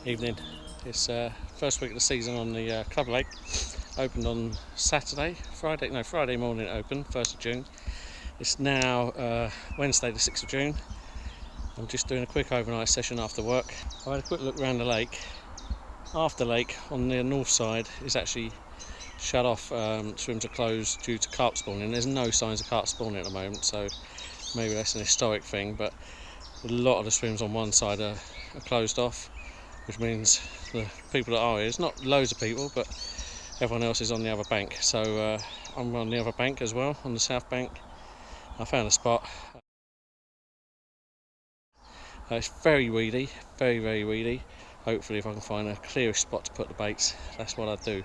Evening. It's first week of the season on the club lake. Opened on Friday morning it opened, 1st of June. It's now Wednesday the 6th of June. I'm just doing a quick overnight session after work. I had a quick look around the lake. Half the lake on the north side is actually shut off. Swims are closed due to carp spawning. There's no signs of carp spawning at the moment, so maybe that's an historic thing, but a lot of the swims on one side are closed off, which means the people that are here, it's not loads of people, but everyone else is on the other bank. So I'm on the other bank as well, on the south bank. I found a spot. It's very weedy, very weedy. Hopefully if I can find a clearish spot to put the baits, that's what I'd do.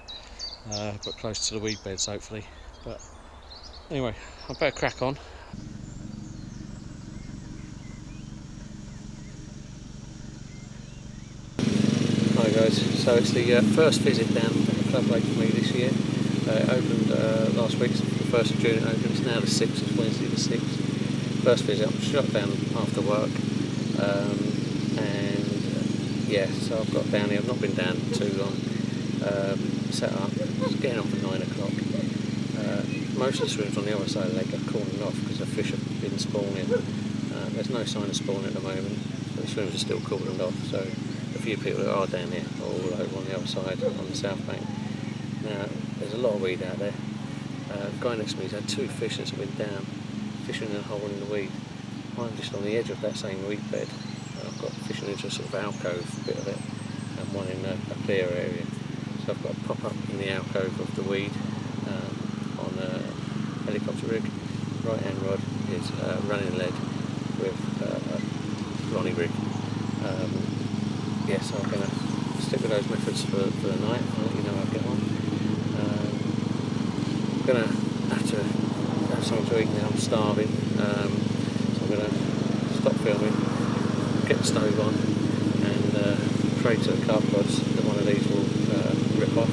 Put close to the weed beds hopefully. But anyway, I better crack on. Hi guys, so it's the first visit down at the club lake for me this year. It opened last week, the 1st of June it opened. It's now the 6th, it's Wednesday the 6th. First visit, I'm shut down after work. Yeah, so I've got down here, I've not been down too long. Set up, it's getting on for 9 o'clock. Most of the swims on the other side of the lake are cordoned off because the fish have been spawning. There's no sign of spawning at the moment, but the swims are still cordoned off. So a few people that are down here are all over on the other side, on the south bank. Now, there's a lot of weed out there. The guy next to me has had 2 fish that's been down, fishing in a hole in the weed. I'm just on the edge of that same weed bed. I've got fishing into a sort of alcove bit of it, and one in a clear area. So I've got to pop up in the alcove of the weed on a helicopter rig. Right hand rod is running lead with a Ronnie rig. Yeah, so I'm going to stick with those methods for the night. I'll let you know how I get on. I'm going to have something to eat now. I'm starving. So I'm going to stop filming, get the stove on, and pray to the carp gods that one of these will rip off.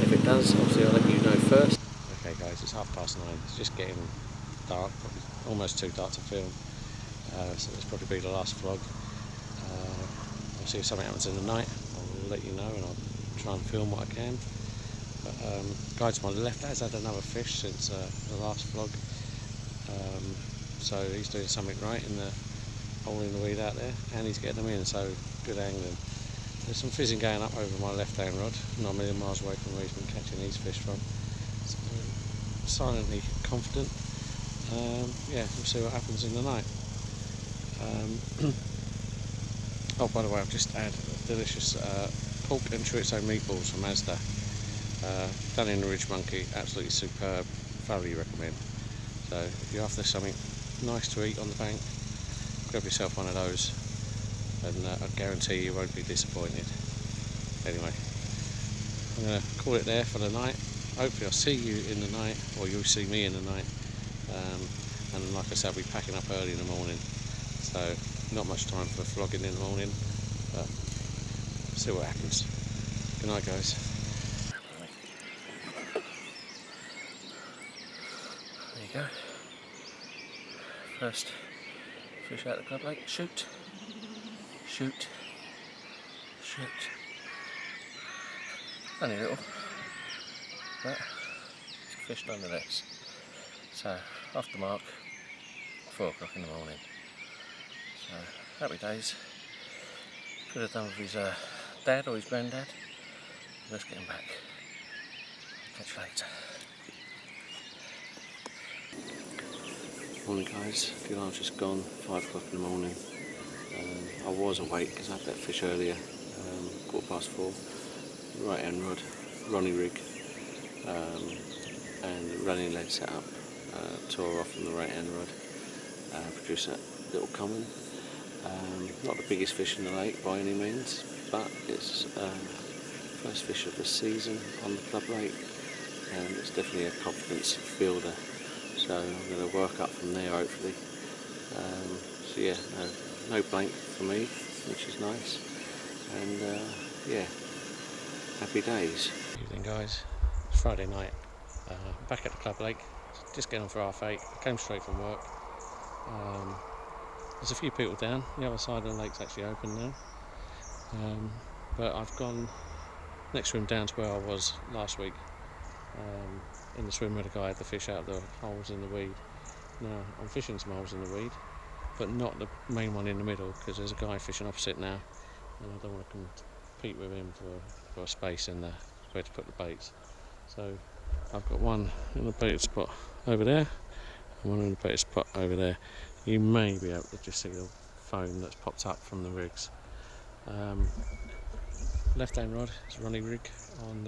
If it does, obviously I'll let you know first. Okay guys, it's 9:30. It's just getting dark, probably almost too dark to film. So this will probably be the last vlog. I'll see if something happens in the night. I'll let you know, and I'll try and film what I can. But guy to my left has had another fish since the last vlog. So he's doing something right in the hole in the weed out there, and he's getting them in, so good angling. There's some fizzing going up over my left hand rod, not a million miles away from where he's been catching these fish from. So silently confident. Yeah, we'll see what happens in the night. Oh, by the way, I've just had delicious pork and chorizo meatballs from Asda. Done in the Ridge Monkey, absolutely superb, thoroughly recommend. So if you're after something nice to eat on the bank, grab yourself one of those, and I guarantee you won't be disappointed. Anyway, I'm going to call it there for the night. Hopefully I'll see you in the night, or you'll see me in the night. And like I said, I'll be packing up early in the morning, so not much time for vlogging in the morning, but see what happens. Good night guys. There you go. First fish out of the club lake. Shoot. Shoot. Shoot. Only a little, but it's a fish nonetheless. So, off the mark, 4 o'clock in the morning. So, happy days. Could have done with his dad or his granddad. Let's get him back. Catch you later. Morning guys, the alarm's just gone, 5 o'clock in the morning. I was awake because I had that fish earlier, 4:15. Right hand rod, Ronnie rig, and running lead set up. Tore off from the right hand rod, produced that little common. Not the biggest fish in the lake by any means, but it's first fish of the season on the club lake, and it's definitely a confidence builder. So I'm going to work up from there hopefully. So yeah, no blank for me, which is nice, and yeah, happy days. Evening guys, it's Friday night, back at the club lake, just getting on for 8:30, I came straight from work. There's a few people down, the other side of the lake's actually open now. But I've gone next swim down to where I was last week, in the swim where the guy had the fish out of the holes in the weed. Now I'm fishing some holes in the weed, but not the main one in the middle, because there's a guy fishing opposite now, and I don't want to compete with him for a space in there where to put the baits. So I've got one in the baited spot over there and one in the baited spot over there. You may be able to just see the foam that's popped up from the rigs. Left hand rod is a running rig on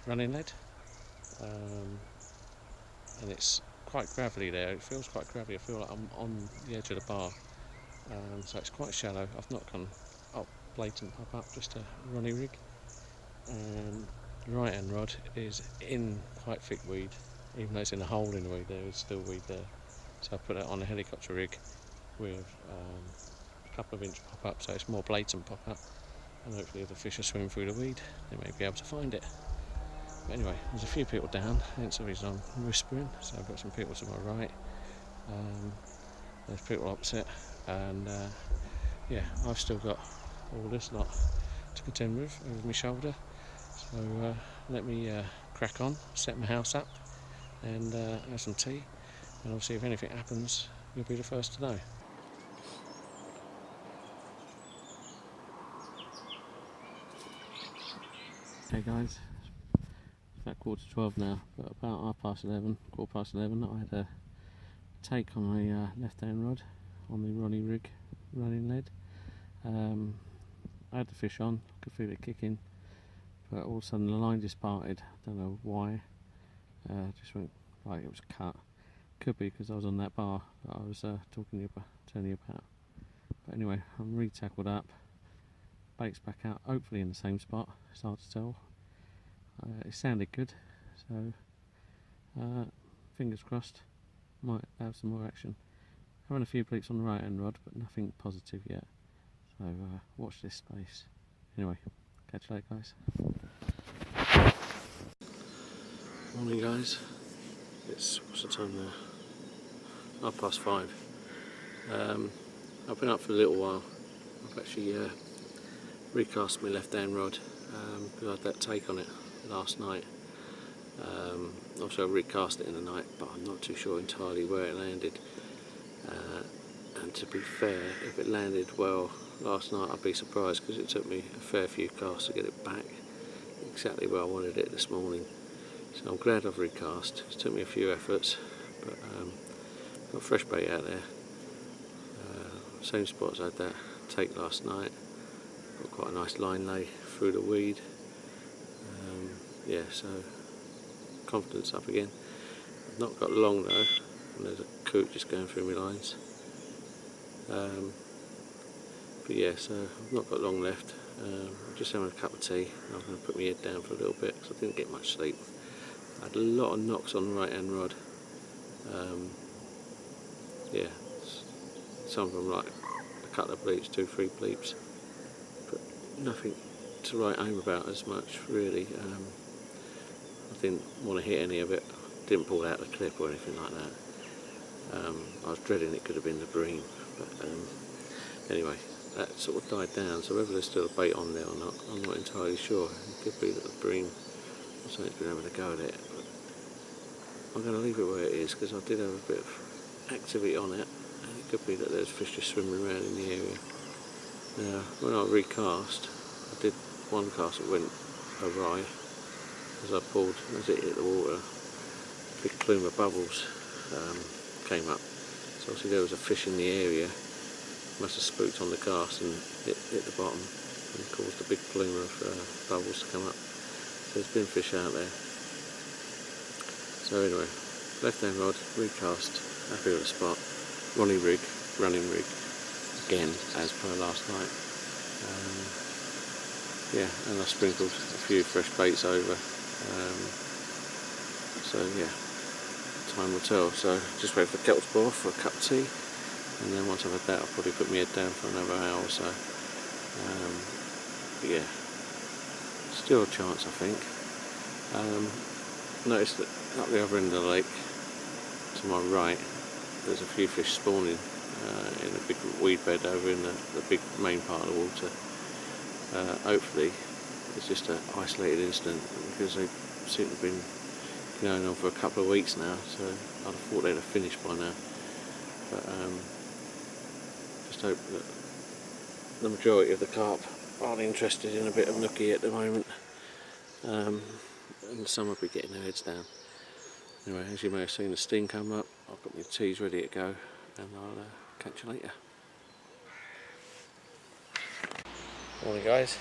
running lead, and it's quite gravelly there. It feels quite gravelly. I feel like I'm on the edge of the bar, so it's quite shallow. I've not gone blatant pop up, just a running rig. And the right hand rod is in quite thick weed, even though it's in a hole in the weed, there is still weed there. So I put it on a helicopter rig with a couple of inch pop up, so it's more blatant pop up, and hopefully if the fish are swimming through the weed they may be able to find it. But anyway, there's a few people down, hence the reason I'm whispering. So I've got some people to my right, there's people opposite, and yeah, I've still got all this lot to contend with over my shoulder. So let me crack on, set my house up, and have some tea, and obviously if anything happens you'll be the first to know. Okay guys, it's about 11:15 now, but about 11:30, 11:15, I had a take on a left hand rod on the running rig, running lead. I had the fish on, could feel it kicking, but all of a sudden the line just parted. I don't know why. Just went like it was cut. Could be because I was on that bar that I was telling you about. But anyway, I'm re-tackled up, bait's back out, hopefully in the same spot. It's hard to tell. It sounded good, so fingers crossed, might have some more action. Having a few bleeps on the right hand rod, but nothing positive yet. So watch this space. Anyway, catch you later guys. Morning guys, what's the time now? 5:30. I've been up for a little while. I've actually recast my left hand rod because I had that take on it last night. Also I recast it in the night, but I'm not too sure entirely where it landed. And to be fair, if it landed well last night I'd be surprised, because it took me a fair few casts to get it back exactly where I wanted it this morning. So I'm glad I've recast. It took me a few efforts, but got fresh bait out there. Same spot as I had that take last night. Got quite a nice line lay through the weed. Yeah, so confidence up again. I've not got long though, and there's a coot just going through my lines. But yeah, so I've not got long left. I'm just having a cup of tea. I'm going to put my head down for a little bit because I didn't get much sleep. I had a lot of knocks on the right hand rod. Yeah, some of them like a couple of bleeps, 2-3 bleeps, but nothing to write home about as much really. I didn't want to hit any of it, didn't pull out the clip or anything like that. I was dreading it could have been the bream, but anyway, that sort of died down, so whether there's still a bait on there or not, I'm not entirely sure. It could be that the bream or something's been having a go at it, but I'm going to leave it where it is because I did have a bit of activity on it, and it could be that there's fish just swimming around in the area. Now, when I recast, I did one cast that went awry as it hit the water. A big plume of bubbles came up, so obviously there was a fish in the area. Must have spooked on the cast and hit the bottom and caused a big plume of bubbles to come up. So there's been fish out there. So anyway, left hand rod, recast, happy with the spot. Running rig, again as per last night. Yeah, and I sprinkled a few fresh baits over. So yeah, time will tell. So just wait for the kettle to boil for a cup of tea. And then once I've had that, I'll probably put my head down for another hour or so. But yeah, still a chance I think. Noticed that up the other end of the lake, to my right, there's a few fish spawning. in a big weed bed over in the big main part of the water. Hopefully it's just an isolated incident, because they seem to have been going on for a couple of weeks now, so I'd have thought they'd have finished by now. But just hope that the majority of the carp aren't interested in a bit of nookie at the moment, and some will be getting their heads down. Anyway, as you may have seen the steam come up, I've got my teas ready to go, and I'll catch you later. Morning guys,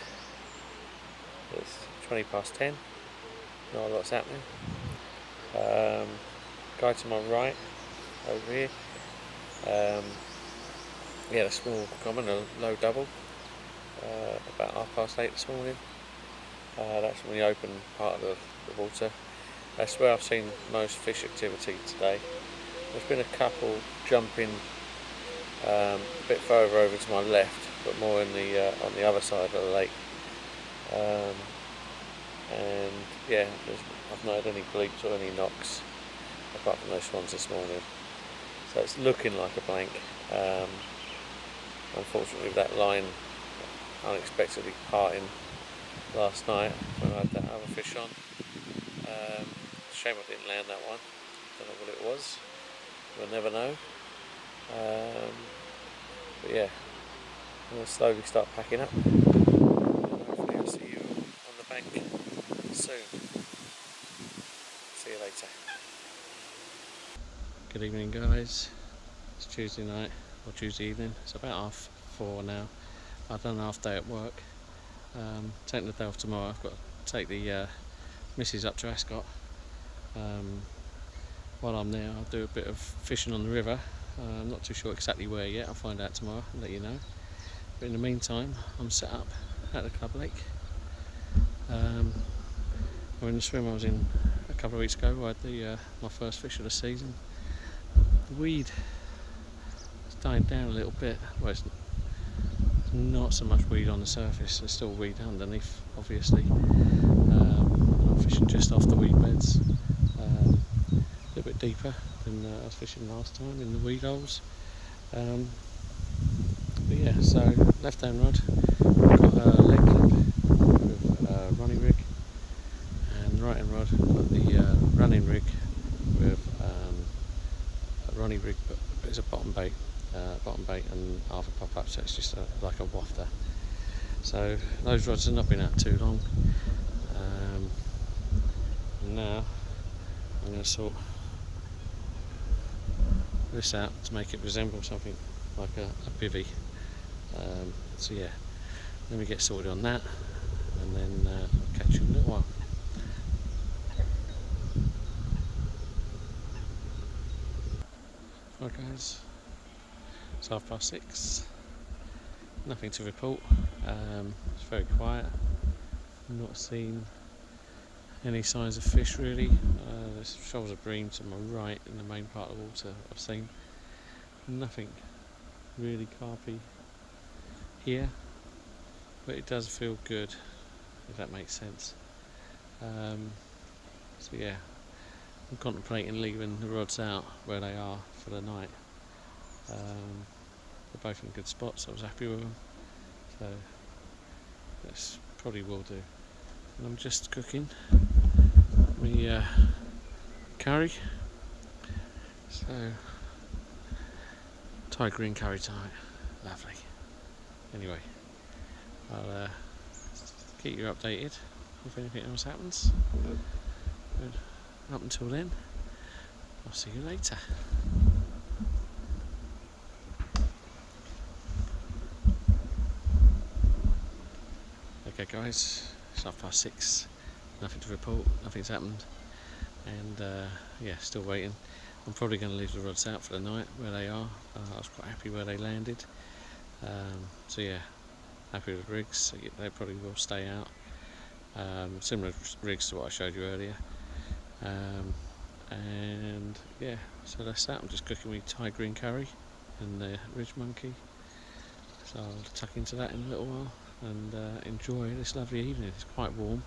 it's 20 past 10, not a lot's happening. Guy to my right, over here, he had a small common, a low double, about 8:30 this morning. That's from the open part of the water. That's where I've seen most fish activity today. There's been a couple jumping a bit further over to my left, but more in on the other side of the lake. And yeah, I've not had any bleeps or any knocks apart from those ones this morning. So it's looking like a blank. Unfortunately, with that line unexpectedly parting last night when I had that other fish on. Shame I didn't land that one. Don't know what it was. We'll never know. But yeah, I'm going to slowly start packing up. Hopefully I'll see you on the bank soon. See you later. Good evening guys. It's Tuesday night, or Tuesday evening. It's about 4:30 now. I've done a half day at work. Taking the day off tomorrow. I've got to take the missus up to Ascot. While I'm there, I'll do a bit of fishing on the river. I'm not too sure exactly where yet. I'll find out tomorrow and let you know. But in the meantime, I'm set up at the club lake. We're in the swim I was in a couple of weeks ago. I had my first fish of the season. The weed is dying down a little bit. Well, it's not so much weed on the surface. There's still weed underneath, obviously. I'm fishing just off the weed beds. A little bit deeper than I was fishing last time in the weed holes. But yeah, so left hand rod, I've got a leg clip with a running rig, and right hand rod, I've got the running rig with a running rig, but it's a bottom bait and half a pop up, so it's just like a wafter. So those rods have not been out too long. And now I'm going to sort this out to make it resemble something like a bivvy. So yeah, let me get sorted on that, and then I'll catch you in a little while. Right guys, it's 6:30. Nothing to report. It's very quiet. I'm not seeing any signs of fish really. There's shoals of bream to my right in the main part of the water I've seen. Nothing really carpy here, but it does feel good, if that makes sense. So yeah, I'm contemplating leaving the rods out where they are for the night. They're both in good spots, I was happy with them, so this probably will do. And I'm just cooking my curry, so Thai green curry tonight, lovely. Anyway, I'll keep you updated if anything else happens. But up until then, I'll see you later. Okay guys, it's 6:30, nothing to report, nothing's happened, and yeah, still waiting. I'm probably going to leave the rods out for the night where they are. I was quite happy where they landed, so yeah, happy with the rigs, so they probably will stay out. Similar rigs to what I showed you earlier, and yeah, so that's that. I'm just cooking with Thai green curry and the ridge monkey, so I'll tuck into that in a little while and enjoy this lovely evening. It's quite warm.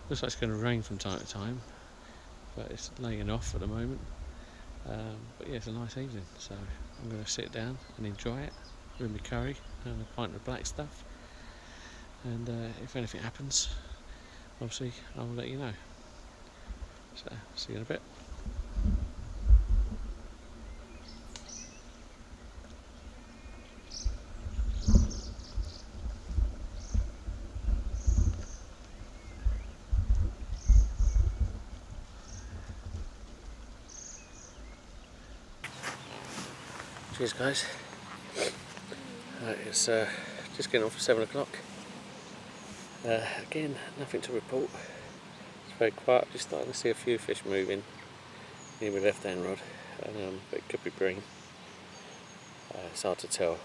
Looks like it's going to rain from time to time, but it's laying off at the moment. But yeah, it's a nice evening, so I'm going to sit down and enjoy it with my curry and a pint of black stuff, and if anything happens, obviously I'll let you know. So see you in a bit. Cheers guys. It's just getting on for 7 o'clock. Again, nothing to report. It's very quiet. Just starting to see a few fish moving near my left hand rod, but it could be bream. It's hard to tell,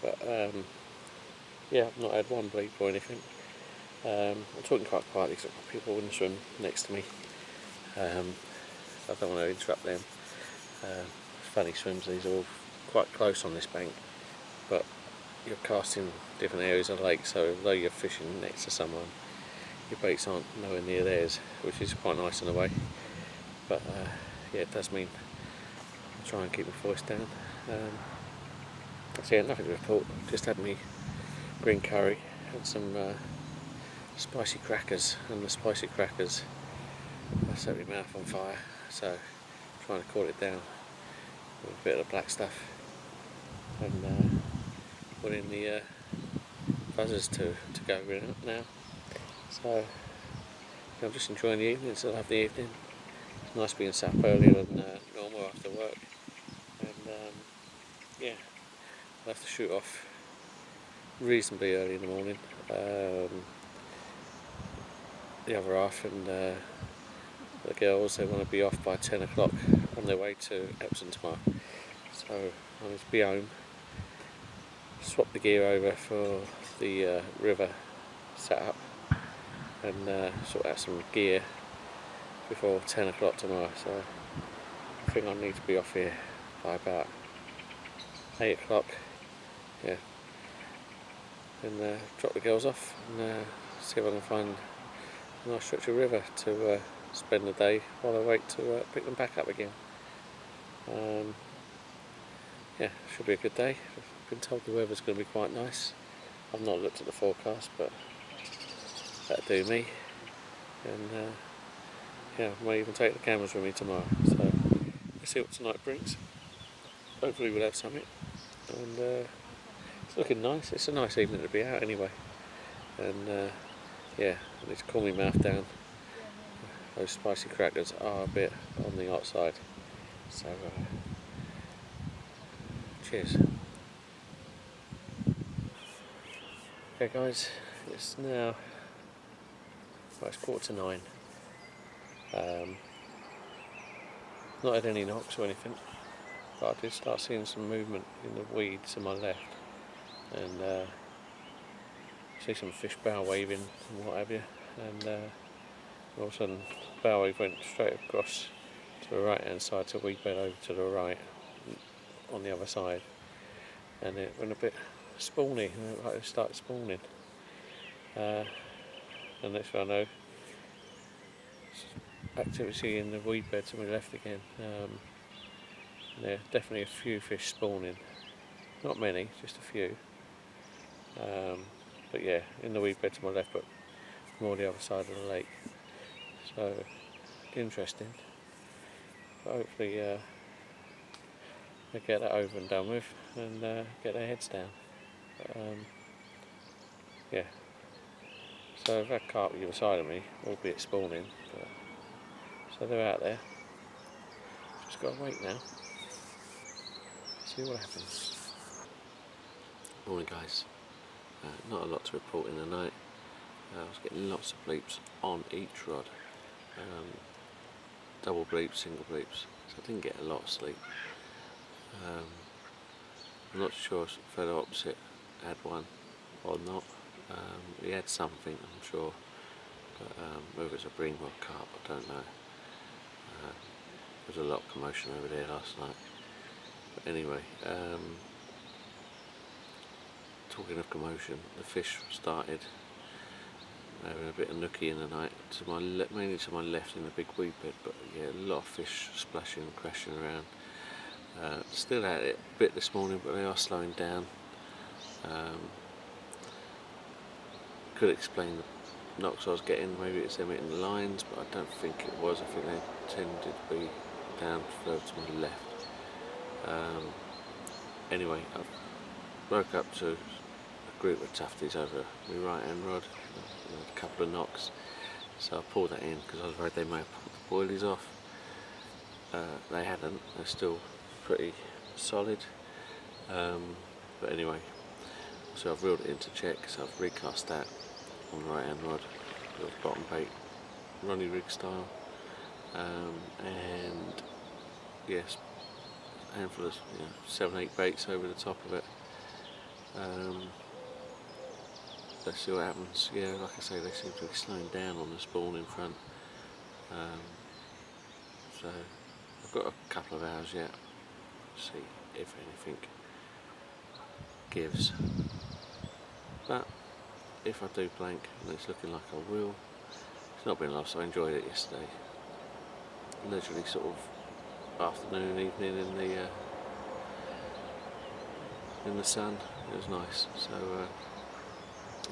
but yeah, I've not had one bleep or anything. I'm talking quite quietly because I've got people in the swim next to me, so I don't want to interrupt them. Funny swims, these are all quite close on this bank, but you're casting different areas of the lake, so although you're fishing next to someone, your baits aren't nowhere near theirs, which is quite nice in a way. But yeah, it does mean I try and keep my voice down. So yeah, nothing to report. Just had me green curry and some spicy crackers, and the spicy crackers set my mouth on fire, so I'm trying to cool it down with a bit of the black stuff, and put in the buzzers to go with it now. So yeah, I'm just enjoying the evening. It's a lovely evening. It's nice being sat up earlier than normal after work, and yeah, I'll have to shoot off reasonably early in the morning. The other half and the girls, they want to be off by 10 o'clock on their way to Epsom tomorrow, so I need to be home, swap the gear over for the river setup, and sort out some gear before 10 o'clock tomorrow. So I think I need to be off here by about 8 o'clock, yeah, and drop the girls off and see if I can find a nice stretch of river to spend the day while I wait to pick them back up again. Yeah, should be a good day. I've been told the weather's going to be quite nice. I've not looked at the forecast, but that'll do me. And yeah, I might even take the cameras with me tomorrow. So let's see what tonight brings. Hopefully we'll have something. And it's looking nice. It's a nice evening to be out anyway. And yeah, I need to cool my mouth down. Those spicy crackers are a bit on the hot side. So cheers. Okay guys, it's now, well, it's 8:45. Not had any knocks or anything, but I did start seeing some movement in the weeds to my left, and see some fish bow waving and what have you, and all of a sudden bow wave went straight across to the right hand side to weed bed over to the right on the other side, and it went a bit spawny, like it started spawning, and next thing I know, activity in the weed bed to my left again. Yeah, definitely a few fish spawning, not many, just a few, but yeah, in the weed bed to my left, but more the other side of the lake, so interesting. But hopefully they get that over and done with and get their heads down. Yeah, so I've had carp either side of me, albeit spawning, but, so they're out there. Just got to wait now, see what happens. Morning guys, not a lot to report in the night. I was getting lots of bleeps on each rod, double bleeps, single bleeps, so I didn't get a lot of sleep. I'm not sure if the fellow opposite had one or not. He had something, I'm sure, but whether it's a bream or a carp, I don't know. There was a lot of commotion over there last night. But anyway, talking of commotion, the fish started having a bit of nookie in the night, mainly to my left in the big weed bed, but yeah, a lot of fish splashing and crashing around. Still at it a bit this morning, but they are slowing down. Could explain the knocks I was getting, maybe it's them hitting the lines, but I don't think it was. I think they tended to be down further to my left. Anyway, I woke up to a group of tufties over my right hand rod, a couple of knocks, so I pulled that in because I was worried they may have pulled the boilies off. They hadn't, they're still pretty solid, but anyway, so I've reeled it in to check, so I've recast that on the right hand rod, with bottom bait, Ronnie rig style, and yes, a handful of 7-8 baits over the top of it. Let's see what happens. Yeah, like I say, they seem to be slowing down on the spawn in front, so I've got a couple of hours yet to see if anything gives, but if I do blank, and it's looking like I will, it's not been lost. I enjoyed it yesterday, literally sort of afternoon, evening in the sun. It was nice. So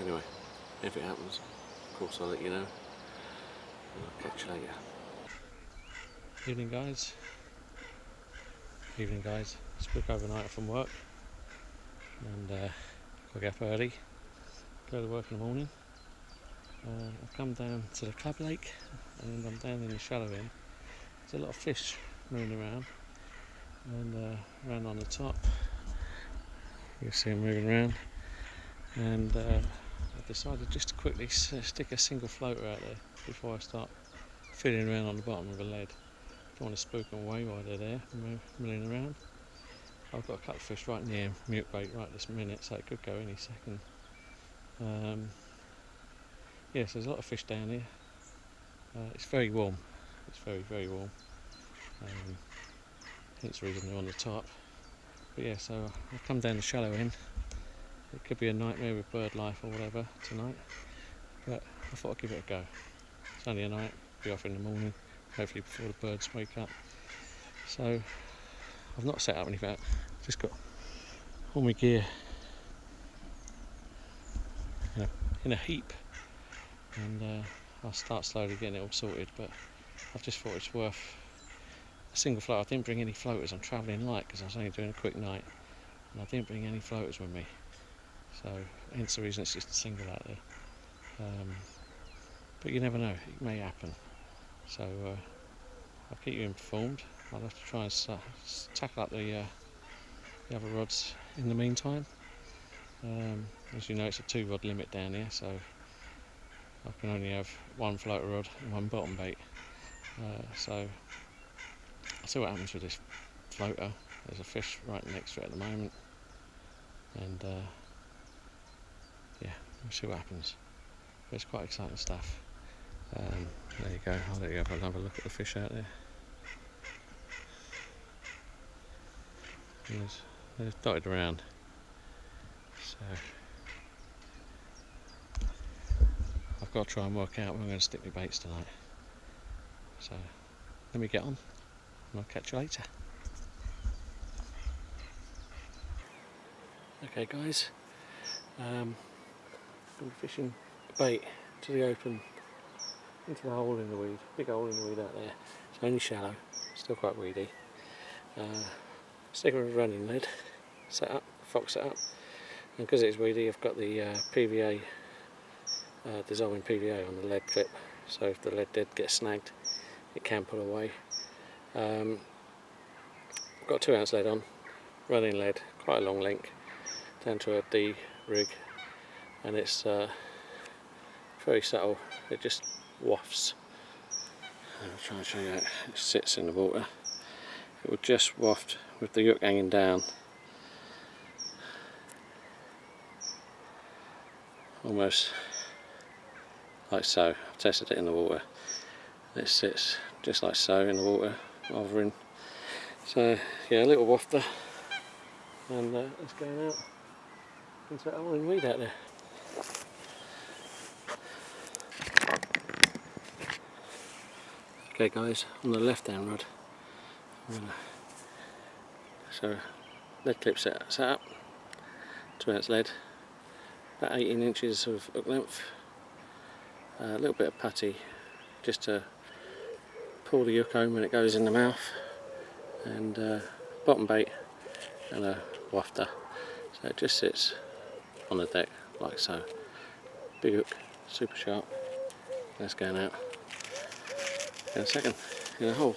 anyway, if it happens, of course I'll let you know, and I'll catch you later. Evening guys. Evening guys. Just took overnight from work, and I get up early, go to work in the morning. I've come down to the club lake, and I'm down in the shallow end. There's a lot of fish moving around, and around on the top you see them moving around, and I decided just to quickly stick a single floater out there before I start fiddling around on the bottom of a lead. Don't want to spook them away while they're there milling around. I've got a couple of fish right near mute bait right this minute, so it could go any second. Yes, there's a lot of fish down here. It's very warm. It's very, very warm. Hence the reason they're on the top. But yeah, so I've come down the shallow end. It could be a nightmare with bird life or whatever tonight, but I thought I'd give it a go. It's only a night, be off in the morning, hopefully before the birds wake up. So I've not set up anything, just got all my gear in a heap, and I'll start slowly getting it all sorted, but I've just thought it's worth a single float. I didn't bring any floaters, I'm travelling light because I was only doing a quick night, and I didn't bring any floaters with me, so hence the reason it's just a single out there. But you never know, it may happen, so I'll keep you informed. I'll have to try and tackle up the other rods in the meantime. As you know, it's a 2-rod limit down here, so I can only have one floater rod and one bottom bait. So I'll see what happens with this floater. There's a fish right next to it at the moment, and yeah, we'll see what happens. But it's quite exciting stuff. There you go, I'll let you have another look at the fish out there. They're dotted around, so I've got to try and work out where I'm going to stick my baits tonight. So let me get on, and I'll catch you later. Okay guys, I'm fishing a bait to the open, into the hole in the weed, big hole in the weed out there. It's only shallow, still quite weedy. Stick with a running lead, set up, fox set up, and because it's weedy I've got the PVA, dissolving PVA on the lead clip, so if the lead did get snagged it can pull away. I've got a 2-ounce lead on, running lead, quite a long link, down to a D rig, and it's very subtle, it just wafts. I'll try and show you how it sits in the water. It will just waft with the hook hanging down, almost like so. I've tested it in the water. It sits just like so in the water, hovering. So yeah, a little wafter, and it's going out into that hole in weed out there. Okay guys, on the left hand rod, I'm going to So lead clip set up, 2-ounce lead, about 18 inches of hook length, a little bit of putty just to pull the hook home when it goes in the mouth, and bottom bait and a wafter. So it just sits on the deck like so. Big hook, super sharp. That's going out in a second in a hole.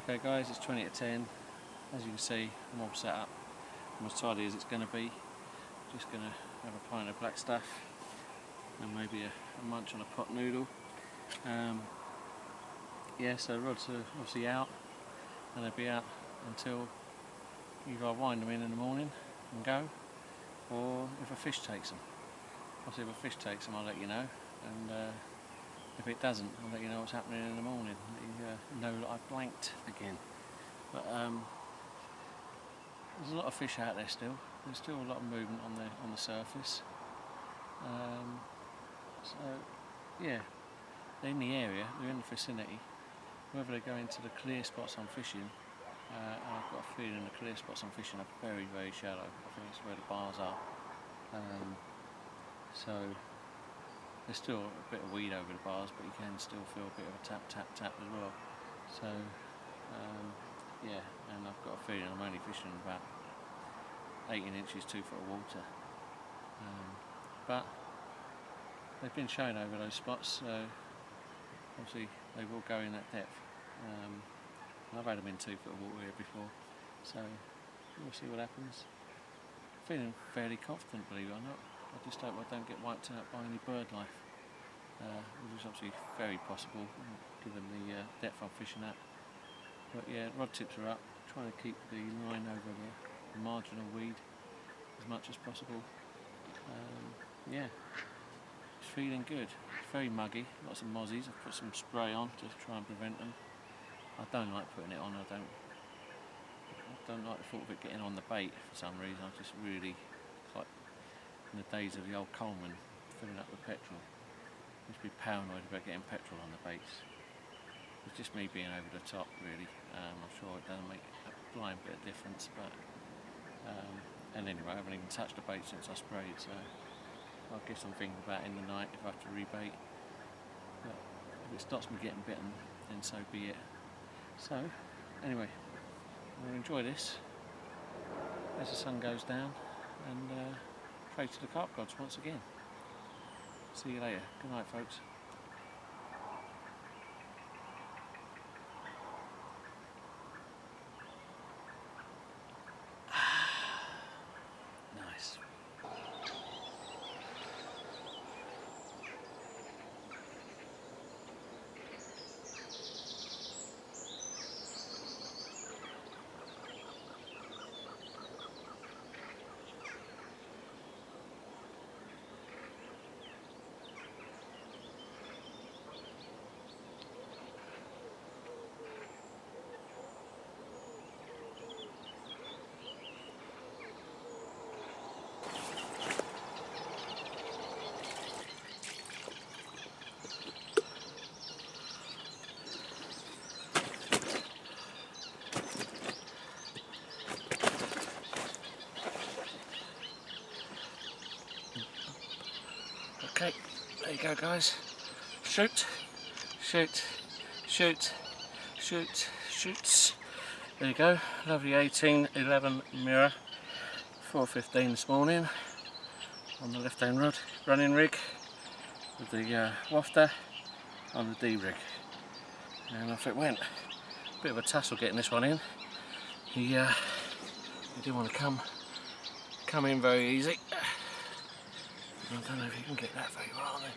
Okay guys, it's 20 to 10. As you can see, I'm all set up. I'm as tidy as it's going to be. Just going to have a pint of black stuff and maybe a munch on a pot noodle. Yeah, so rods are obviously out, and they'll be out until either I wind them in the morning and go, or if a fish takes them. Obviously if a fish takes them I'll let you know, and if it doesn't I'll let you know what's happening in the morning. Let you know that I've blanked again. But there's a lot of fish out there still. There's still a lot of movement on the surface. So yeah, they're in the area, they're in the vicinity. Whether they go into the clear spots I'm fishing, and I've got a feeling the clear spots I'm fishing are very, very shallow. I think it's where the bars are. So there's still a bit of weed over the bars, but you can still feel a bit of a tap, tap, tap as well. So yeah, and I've got a feeling I'm only fishing about 18 inches, 2 foot of water. But they've been shown over those spots, so obviously they will go in that depth. I've had them in 2 foot of water here before, so we'll see what happens. Feeling fairly confident, believe it or not. I just hope I don't get wiped out by any bird life, which is obviously very possible given the depth I'm fishing at. But yeah, rod tips are up, trying to keep the line over the marginal weed as much as possible. Yeah, it's feeling good. It's very muggy, lots of mozzies. I've put some spray on to try and prevent them. I don't like putting it on. I don't like the thought of it getting on the bait for some reason. I just really, like in the days of the old Coleman filling up with petrol, I used to be paranoid about getting petrol on the baits. It's just me being over the top, really. I'm sure it doesn't make a blind bit of difference, but and anyway, I haven't even touched the bait since I sprayed, so I guess I'm thinking about in the night if I have to rebait. But if it stops me getting bitten, then so be it. So anyway, I'm going to enjoy this as the sun goes down, and pray to the carp gods once again. See you later. Good night, folks. Nice. Okay, there you go guys. Shoot, shoot, shoot, shoot, shoots. There you go, lovely 18-11 mirror, 4:15 this morning on the left hand rod, running rig with the wafter on the D rig. and off it went. Bit of a tussle getting this one in. He didn't want to come in very easy. I don't know if you can get that very well there,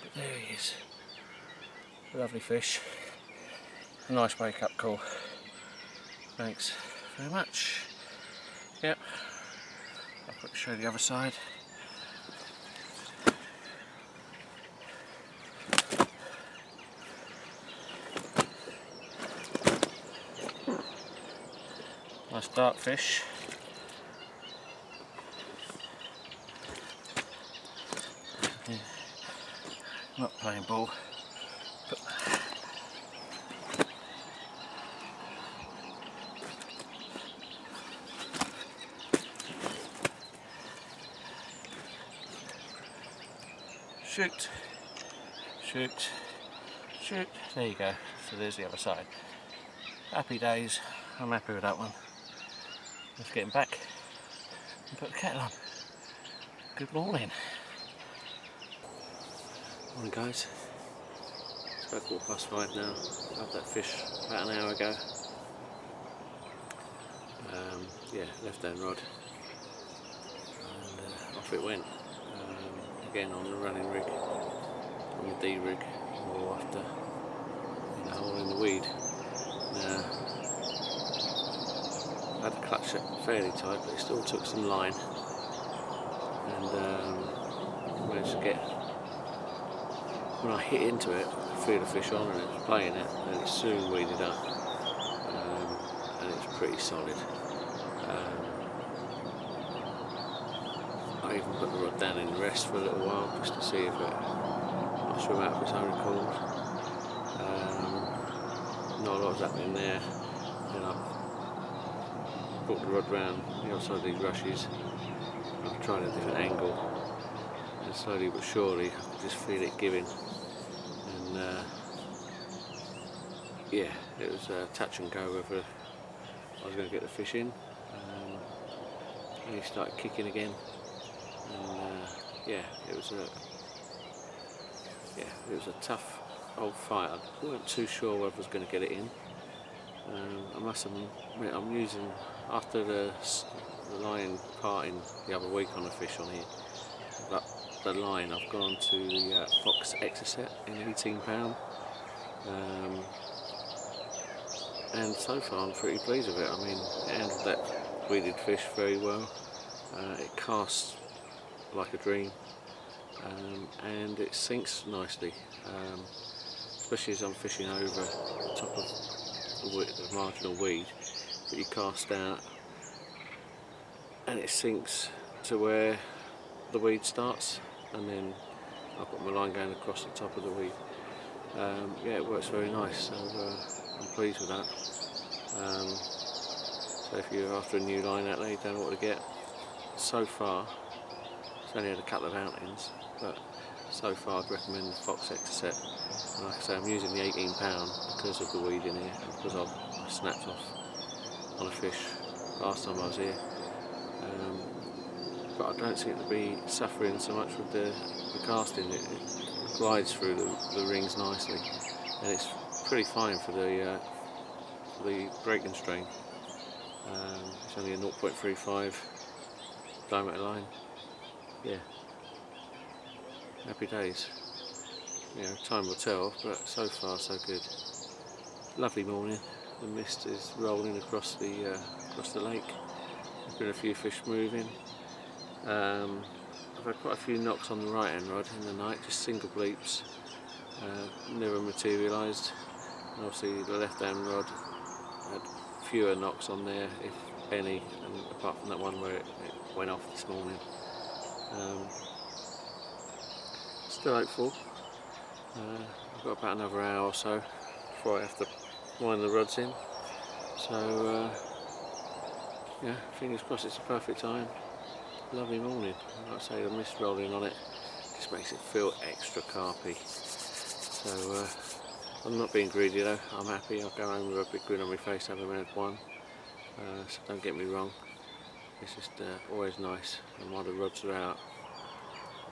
but there he is. Lovely fish. A nice wake up call. Thanks very much. Yep. I'll quickly show you the other side. Nice dark fish. Yeah. Not playing ball, but shoot, shoot, shoot. There you go. So there's the other side. Happy days. I'm happy with that one. Let's get him back and put the kettle on. Good morning. Morning guys. It's about 5:15 now. I had that fish about an hour ago. Yeah, left hand rod. And off it went. Again on the running rig, on the D rig, or after in a hole in the weed. Now, I had the clutch set fairly tight, but it still took some line, and managed to get. When I hit into it, I threw the fish on and it was playing it, and it soon weeded up, and it's pretty solid. I even put the rod down in the rest for a little while just to see if it might swim out of its own accord. Not a lot was happening there. Then I brought the rod round the other side of these rushes. I've tried a different angle, and slowly but surely I could just feel it giving. And yeah, it was touch and go whether I was going to get the fish in. And he started kicking again. And yeah, it was a tough old fight. I weren't too sure whether I was going to get it in. I must admit, I'm using, after the line parting the other week on a fish on here, but the line I've gone to the Fox Exocet in 18 £, and so far I'm pretty pleased with it. I mean, it handled that weeded fish very well. It casts like a dream, and it sinks nicely, especially as I'm fishing over the top of the marginal weed that you cast out, and it sinks to where the weed starts, and then I've got my line going across the top of the weed. Yeah, it works very nice, so I'm pleased with that. So if you're after a new line out there, you don't know what to get. So far, it's only had a couple of outings, but so far I'd recommend the Fox Exocet. And like I say, I'm using the 18 £, because of the weed in here, and because I snapped off on a fish last time I was here. But I don't seem to be suffering so much with the casting. It glides through the rings nicely, and it's pretty fine for the breaking strain. It's only a 0.35 diameter line. Yeah, happy days. You know, time will tell, but so far so good. Lovely morning. The mist is rolling across the lake. There's been a few fish moving. I've had quite a few knocks on the right hand rod in the night, just single bleeps. Never materialised. And obviously the left hand rod had fewer knocks on there, if any, and apart from that one where it went off this morning. Still hopeful. I've got about another hour or so before I have to wind the rods in. So yeah, fingers crossed it's a perfect time. Lovely morning. Like I say, the mist rolling on it just makes it feel extra carpy. So I'm not being greedy though. I'm happy. I'll go home with a big grin on my face having had one. So don't get me wrong. It's just always nice. And while the rods are out,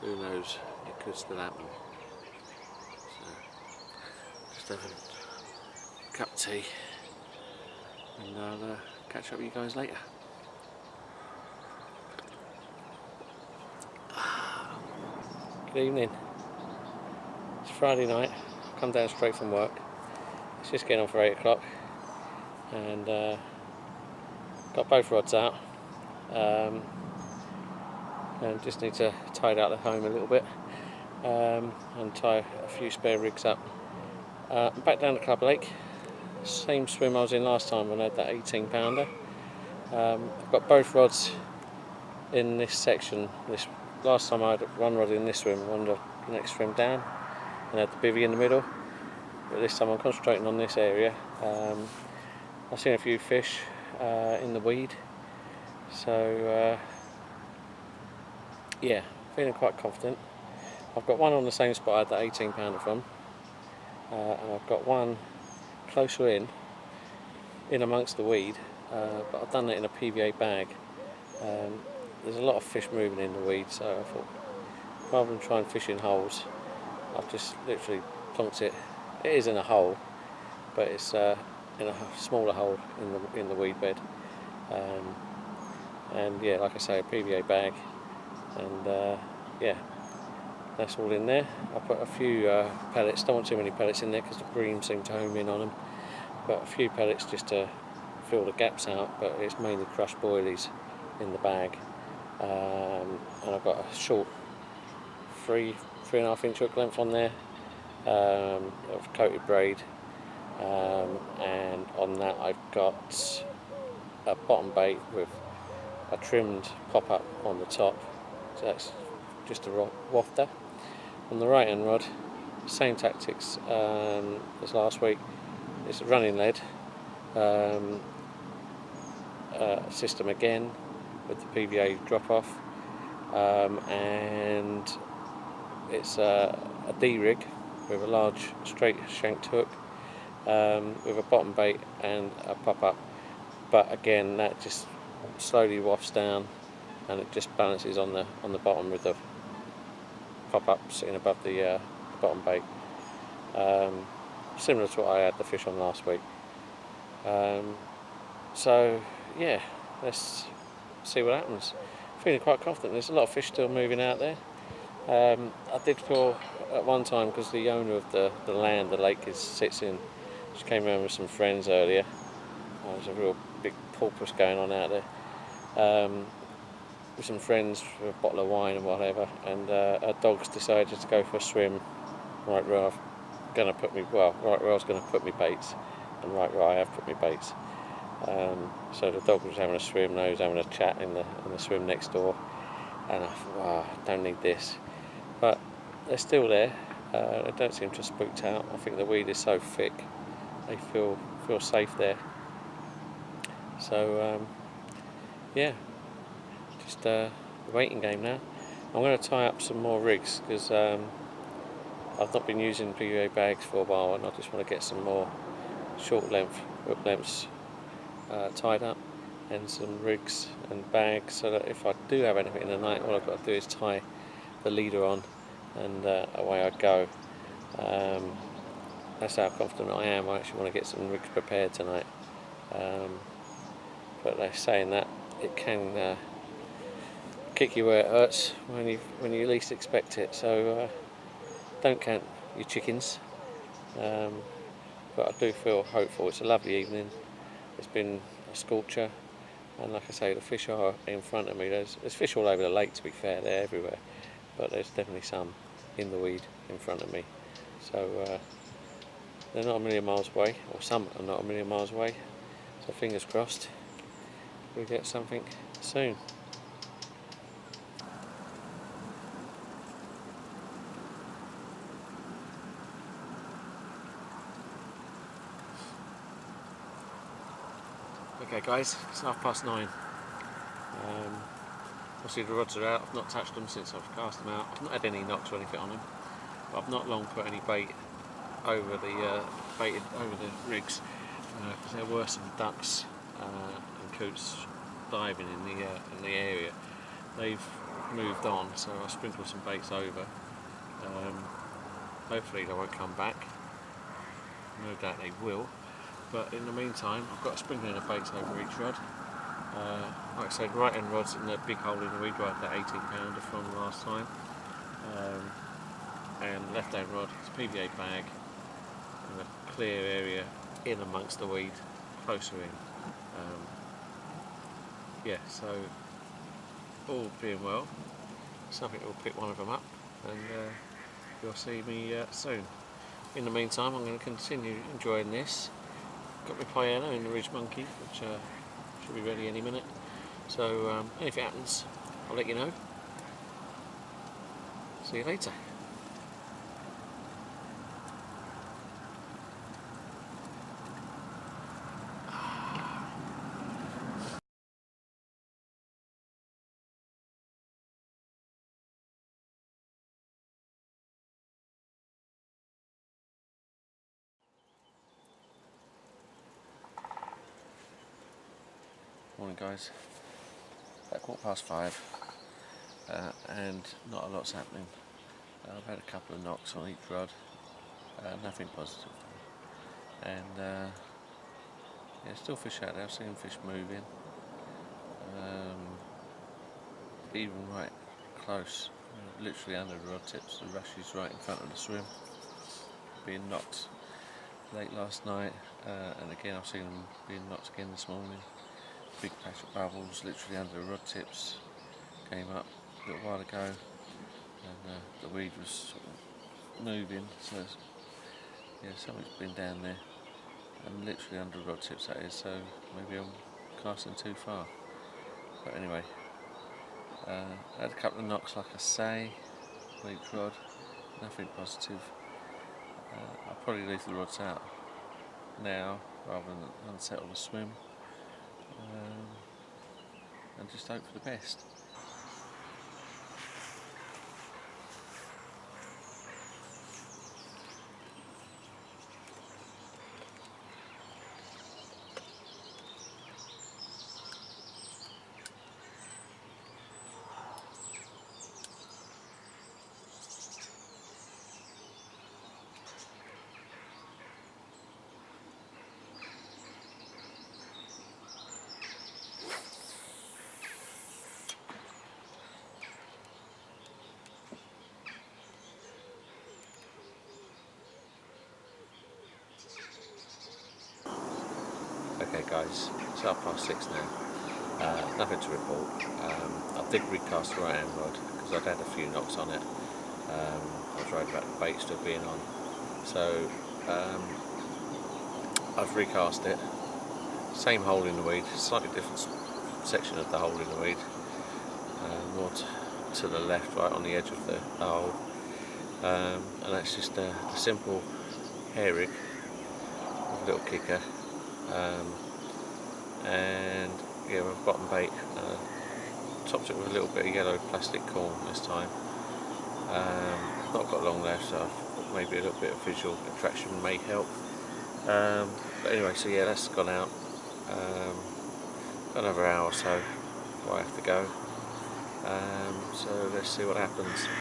who knows? It could still happen. So just having cup of tea, and I'll catch up with you guys later. Good evening. It's Friday night. I've come down straight from work. It's just getting on for 8 o'clock, and got both rods out, and just need to tidy out the home a little bit, and tie a few spare rigs up. I'm back down the Club Lake, same swim I was in last time when I had that 18 pounder. I've got both rods in this section. Last time I had one rod in this swim, one the next swim down, and had the bivvy in the middle. But this time I'm concentrating on this area. I've seen a few fish in the weed, so yeah, feeling quite confident. I've got one on the same spot I had that 18 pounder from, and I've got one closer in amongst the weed, but I've done it in a PVA bag. There's a lot of fish moving in the weed, so I thought rather than try and fish in holes, I've just literally plonked it. It is in a hole, but it's in a smaller hole in the weed bed, and yeah, like I say, a PVA bag, and yeah, that's all in there. I put a few pellets. Don't want too many pellets in there because the bream seem to home in on them, but a few pellets just to fill the gaps out. But it's mainly crushed boilies in the bag, and I've got a short 3.5 inch hook length on there, of coated braid, and on that I've got a bottom bait with a trimmed pop-up on the top, so that's just a wafter. On the right hand rod, same tactics as last week. It's a running lead system again with the PVA drop off, and it's a D rig with a large straight shanked hook, with a bottom bait and a pop up, but again that just slowly wafts down and it just balances on the bottom with the pop up sitting above the bottom bait, similar to what I had the fish on last week. So yeah, let's see what happens. Feeling quite confident. There's a lot of fish still moving out there. I did feel at one time, because the owner of the land the lake sits in, she came around with some friends earlier. There's a real big porpoise going on out there, with some friends with a bottle of wine and whatever, and our dogs decided to go for a swim right where I was going to put my baits, and right where I have put my baits. So the dog was having a swim, and I was having a chat in the swim next door, and I thought, oh, I don't need this. But they're still there. They don't seem to have spooked out. I think the weed is so thick, they feel safe there. So yeah, just a waiting game now. I'm going to tie up some more rigs because I've not been using PVA bags for a while, and I just want to get some more short length hook lengths tied up, and some rigs and bags, so that if I do have anything in the night, all I've got to do is tie the leader on, and away I go. That's how confident I am. I actually want to get some rigs prepared tonight, but they're saying that it can kick you where it hurts when you least expect it, so don't count your chickens, but I do feel hopeful. It's a lovely evening. It's been a scorcher, and like I say, the fish are in front of me. There's fish all over the lake, to be fair. They're everywhere, but there's definitely some in the weed in front of me, so they're not a million miles away, or some are not a million miles away, so fingers crossed we get something soon. Okay guys, it's 9:30. Obviously the rods are out. I've not touched them since I've cast them out. I've not had any knocks or anything on them, but I've not long put any bait over the rigs, because there were some ducks and coots diving in the area. They've moved on, so I'll sprinkle some baits over. Hopefully they won't come back. No doubt they will. but in the meantime I've got a sprinkler of baits over each rod. Like I said, right end rod's in the big hole in the weed rod, that 18 pounder from last time, and left hand rod is a PVA bag and a clear area in amongst the weed, closer in. Yeah, so all being well, something will pick one of them up, and you'll see me soon. In the meantime, I'm going to continue enjoying this. Got my piano in the Ridge Monkey, which should be ready any minute. So if it happens, I'll let you know. See you later. Morning guys, about 5:15 and not a lot's happening. I've had a couple of knocks on each rod, nothing positive though. And yeah, still fish out there. I've seen fish moving, even right close, literally under the rod tips. The rush is right in front of the swim, being knocked late last night, and again I've seen them being knocked again this morning. Big patch of bubbles literally under the rod tips came up a little while ago, and the weed was sort of moving, so yeah, something's been down there, and literally under the rod tips that is, so maybe I'm casting too far. But anyway, I had a couple of knocks like I say on each rod, nothing positive. I'll probably leave the rods out now rather than unsettle the swim, and just hope for the best. Okay guys, it's 6:30 now, nothing to report. I did recast the right hand rod because I'd had a few knocks on it. I was worried about the bait still being on, so I've recast it. Same hole in the weed, slightly different section of the hole in the weed, more to the left, right on the edge of the hole, and that's just a simple hair rig with a little kicker. And yeah, with bottom bait, topped it with a little bit of yellow plastic corn this time. Not got long left, so maybe a little bit of visual attraction may help. But anyway, so yeah, that's gone out. Got another hour or so before I have to go. So let's see what happens.